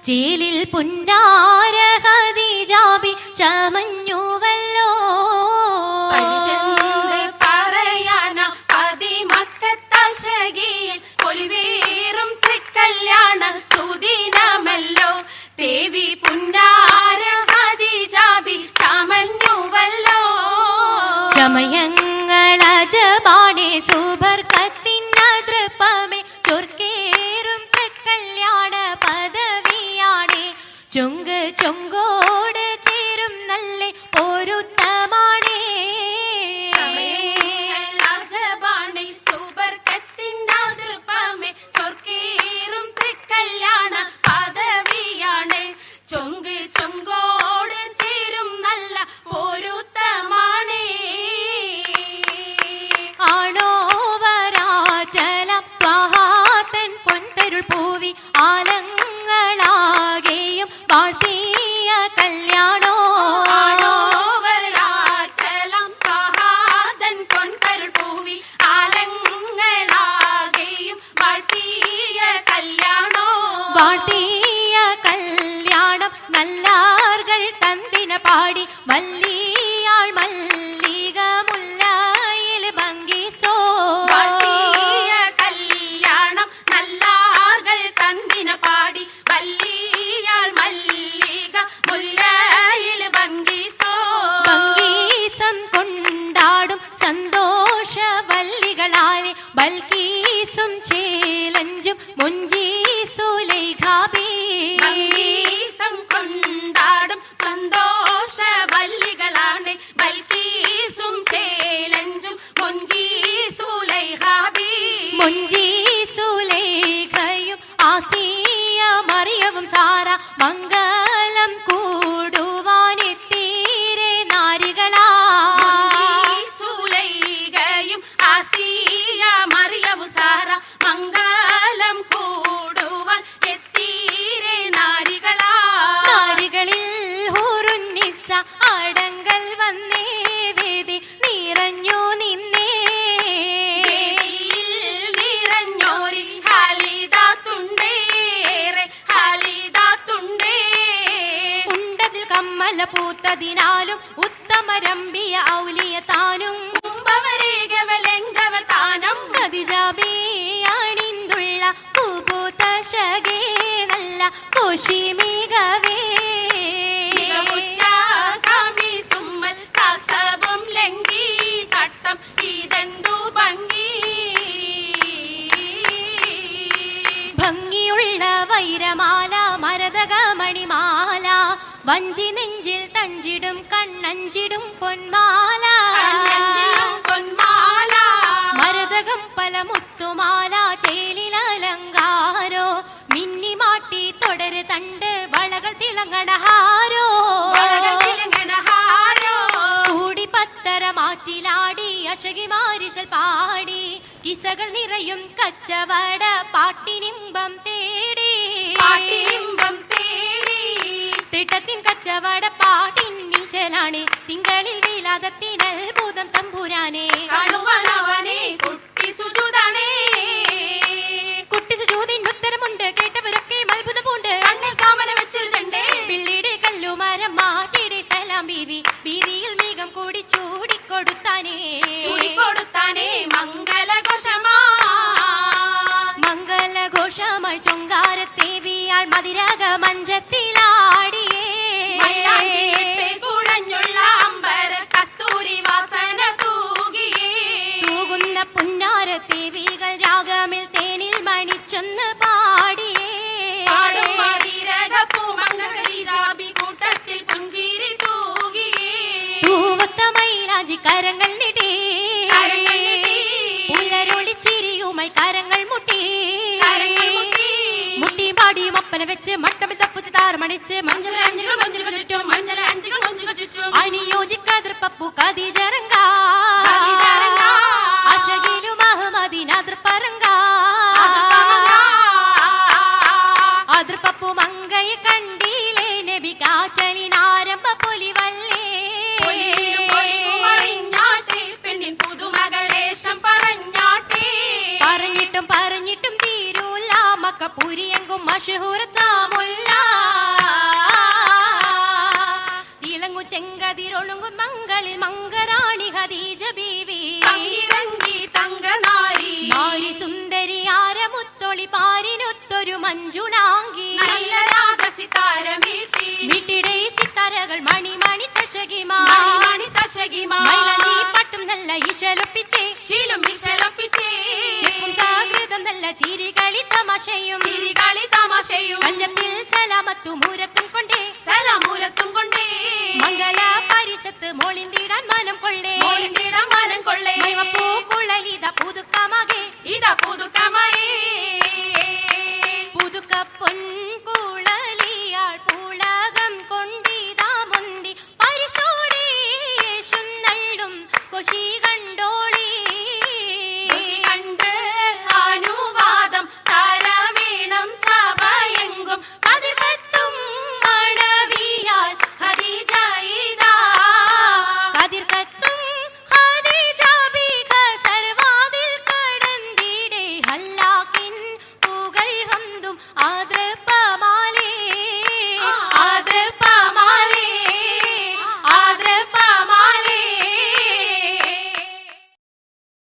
ചേലിൽ പുന്നാര ഖദീജാബി ചമഞ്ഞുവല്ലോ. പറയാന പതിമക്കത്തശകിയിൽ പൊലിവേറും തൃക്കല്യാണ സുദിനമല്ലോ. ദേവി പുന്നാര ഖദീജാബി ചമഞ്ഞുവല്ലോ. ചമയങ്ങളജബാണേ സുബർക്കത്തിനതൃപ്പമേ ചൊർക്കേറും തൃക്കല്യാണ പദവിയാണേ. ചൊങ്ക് ചൊങ്കോട് ചേരും നല്ല പൊരുത്തമാണേ. ചമയങ്ങളജബാണേ സുബർക്കത്തിനതൃപ്പമേ ചൊർക്കേറും തൃക്കല്യാണ പദവിയാണേ. ചൊങ്ക് ചൊങ്കോട് ചേരും നല്ല പൊരുത്തമാണേ. ആണോ വരാറ്റല ത്വഹാതൻ പൊൻതരുൾ പൂവി ആലങ്ങളാകെയും വാഴ്ത്തിയ കല്യാണോ. ആണോ വരാറ്റലം ത്വഹാതൻ പൊൻതരുൾ പൂവി ആലങ്ങളാകെയും വാഴ്ത്തിയ കല്യാണോ. വാഴ്ത്തിയ കല്യാണം നല്ലാർകൾ തന്തിന പാടി മല്ലിയാൾ മല്ലിക മുല്ലയിൽ ഭംഗിസോ. വാഴ്ത്തിയ കല്യാണം നല്ലാർകൾ തന്തിന പാടി വല്ലിയാൾ മല്ലിക മുല്ലയിൽ ഭംഗിസോ. ഭംഗീസം കൊണ്ടാടും സന്തോഷവല്ലികളാലെ ബൽക്കീസും ചേലഞ്ചും മുഞ്ചീസുലൈഖാബി. ഭംഗീസം കൊണ്ടാടും സന്തോഷവല്ലികളാണ് ബൽക്കീസും ചേലഞ്ചും മുഞ്ചീസുലൈഖാബി. മുഞ്ചീസുലൈഖയും ആസിയ മറിയവും സാര മംഗലം കൂടുവാനെത്തീരെ നാരികളാ. മുഞ്ചീസുലൈഖയും ആസിയ മറിയവും സാര മംഗലം കൂടുവാൻ എത്തീരെ നാരികളാ. നാരികളിൽ ഹൂറുന്നിസ അടങ്കൽ വന്നേ വേദി നിറഞ്ഞു നിന്നേ. വേദിയിൽ നിറഞ്ഞോരി ഹാലിദാത്തുണ്ടേറെ ഹാലിദാത്തുണ്ടേ. ഉണ്ടതിൽ കമ്മല പൂത്തതിനാലും ഉത്തമരമ്പിയ ഔലിയ താനും കുംഭവരേഖവലെങ്കവ താനം ഖദീജാബി അണിന്തുള്ള പൂപൂത്ത ശകേ നല്ല കോശിമികവേ. മികവുറ്റ കമീസുമ്മൽ കസബും ലംഘി തട്ടം ഇതെന്തു ഭംഗി. ഭംഗിയുള്ള വൈരമാല മരതക മണിമാല വഞ്ചി നെഞ്ചിൽ തഞ്ചിടും കണ്ണഞ്ചിടും പൊന്മാല. കണ്ണഞ്ചിലും പൊന്മാല മരതകം പല മുത്തുമാല ചേലിലലങ്കാരോ മിന്നിമാട്ടി തുടര് തണ്ട് വളകൾ തിളങ്ങണഹാരോ. വളകൾ തിളങ്ങണഹാരോ. കൂടി പത്തര മാറ്റിലാടി അശകിമാരിശൽ പാടി കിസകൾ നിറയും കച്ചവട പാട്ടിനിമ്പം തേടി. പാട്ടിലിമ്പം തേടി തിട്ടത്തിൻ കച്ചവട പാട്ടിൻ നിശലാണ് തിങ്കളിൽ വിലാദത്തിനത്ഭുതം തമ്പുരാനെ. കാണുവാനവനെ കുട്ടി സുജുതാണേ. കുട്ടി സുജൂദിന് ഉത്തരമുണ്ട് കേട്ടവരൊക്കെ അത്ഭുതമുണ്ട്. കണ്ണിൽ കാമന വെച്ചൊരു ചെണ്ടേ പിള്ളിയുടെ കല്ലുമരം മാറ്റിയുടെ സലാം ബീവി ബീവിയിൽ മേഘം കൂടി ചൂടിക്കൊടുത്താനേ. ചൂടിക്കൊടുത്താനേ മംഗലഘോഷമാ. മംഗലഘോഷമായി ചൊങ്കാരത്തേവിയാൾ മതിരക മഞ്ചത്തിലാടിയേ. മൈലാഞ്ചിയിട്ട് കുഴഞ്ഞുള്ള അമ്പര കസ്തൂരി വാസന തൂകിയേ. തൂകുന്ന പുന്നാരത്തേവികൾ രാഗമിൽ തേനിൽ മണിച്ചൊന്ന് പാടിയേ. പാടും മതിരകപ്പൂമംഗ ഖദീജാബി കൂട്ടത്തിൽ പുഞ്ചിരി തൂകിയേ. തൂവത്ത മൈലാഞ്ചി കരങ്ങൾ നീട്ടി കരങ്ങൾ നീട്ടി. പുലരൊളി ചിരിയുമായി കരങ്ങൾ മുട്ടി. കരങ്ങൾ മുട്ടി. മുട്ടി പാടിയും ഒപ്പന വെച്ച് മട്ടമിൽ തപ്പുച്ച് താറമണിച്ച് മഞ്ചല അഞ്ചുകൾ മഞ്ചുകൾ ചുറ്റും മഞ്ചല അഞ്ചുകൾ മഞ്ചുകൾ ചുറ്റും അനുയോജിക്കതിർപ്പപ്പു ഖദീജറങ്ക. ഖദീജറങ്ക. അശകിലു മഹമദിനതിർപ്പരങ്ക. അതിർപ്പപ്പു മങ്കയെ കണ്ടില്ലേ നബി കാറ്റലിനാരംഭ പൊലിവല്ലേ. പൊലിയിലും പൊലിവും അറിഞ്ഞാട്ടെ പെണ്ണിൻ പുതുമകളേശം പറഞ്ഞാട്ടെ. പറഞ്ഞിട്ടും പറഞ്ഞിട്ടും തീരൂല മക്ക പൂരിയെങ്കും മഷഹൂറത്താമുല്ല തിളങ്ങു ചെങ്കതിരൊളുങ്ങും മങ്ങളിൽ മങ്കറാണി ഖദീജ ബീവി തങ്കിരങ്കി തങ്കനാരി നാരി സുന്ദരി ആരമുത്തൊളി പാരിനൊത്തൊരു മഞ്ജുളാങ്കി നല്ല രാഗസിതാരമീട്ടി വീട്ടിടെ സിത്താരകൾ മണിമണി തശകിമാ മണിമണി തശകിമാ മൈലാഞ്ചി പട്ടും നല്ല ഇശലൊപ്പിച്ചേ ശീലും മിശലപ്പിച്ചേ ചെക്കും സാകൃതം നല്ല ചിരികളി തമാശയും ചിരികളി തമാശയും കഞ്ചത്തിൽ സലാമത്തും മൂരത്തും കൊണ്ടേ സലാമൂരത്തും കൊണ്ടേ മംഗല പരിഷത്ത് മോളിന്തിടാൻ മനം കൊള്ളേ മോളിന്തിടാൻ മനം കൊള്ളേ